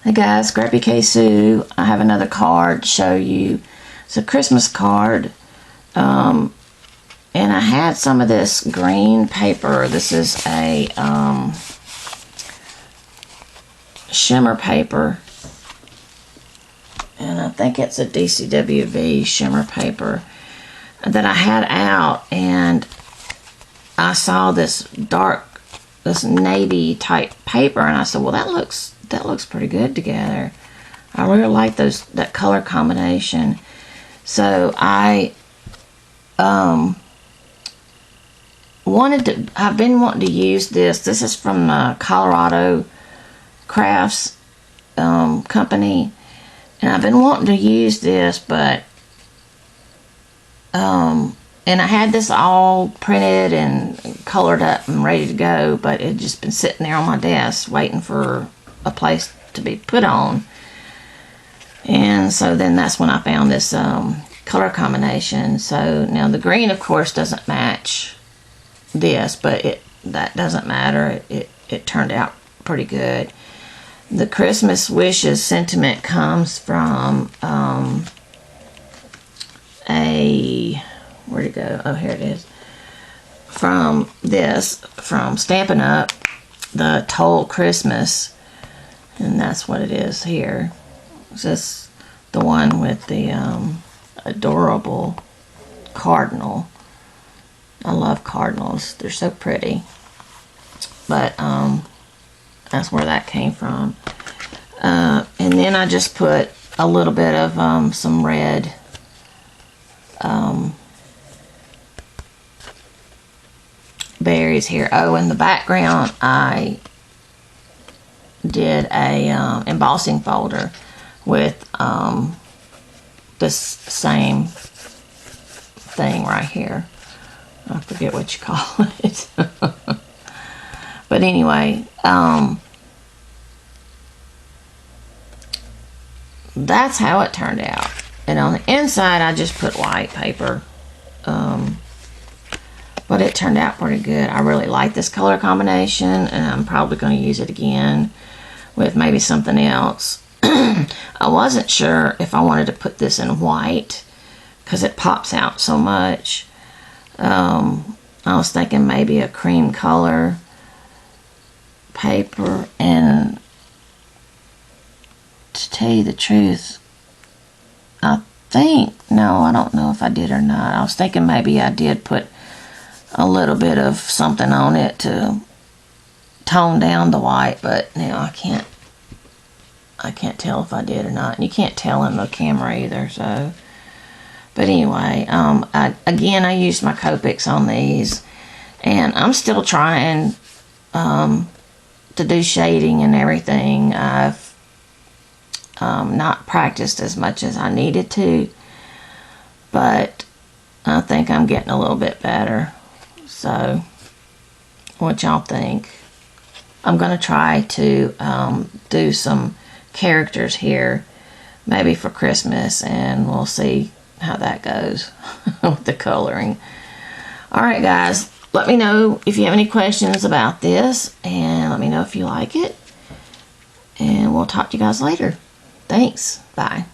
Hey guys, Scrappy K Sue. I have another card to show you. It's a Christmas card. And I had some of this green paper. This is a shimmer paper. And I think it's a DCWV shimmer paper that I had out. And I saw this navy type paper. And I said, well, that looks pretty good together. I really like that color combination. So I I've been wanting to use this. This is from Colorado Crafts company, and I've been wanting to use this, but and I had this all printed and colored up and ready to go, but it had just been sitting there on my desk waiting for a place to be put on. And so then that's when I found this color combination. So now the green, of course, doesn't match this, but that doesn't matter. It turned out pretty good. The Christmas wishes sentiment comes from where'd it go? Oh, here it is. From Stampin' Up, the Toll Christmas. And that's what it is here. It's just the one with the adorable cardinal. I love cardinals. They're so pretty. But that's where that came from. And then I just put a little bit of some red berries here. Oh, in the background I did a embossing folder with this same thing right here. I forget what you call it. But anyway, that's how it turned out. And on the inside I just put white paper. But it turned out pretty good. I really like this color combination, and I'm probably going to use it again with maybe something else. I wasn't sure if I wanted to put this in white because it pops out so much. I was thinking maybe a cream color paper, and to tell you the truth, I don't know if I did or not. I was thinking maybe I did put a little bit of something on it to tone down the white, but now I can't tell if I did or not. And you can't tell in the camera either, so. But anyway, I used my Copics on these, and I'm still trying to do shading and everything. I've not practiced as much as I needed to, but I think I'm getting a little bit better. So, what y'all think? I'm going to try to do some characters here, maybe for Christmas, and we'll see how that goes with the coloring. Alright guys, let me know if you have any questions about this, and let me know if you like it, and we'll talk to you guys later. Thanks. Bye.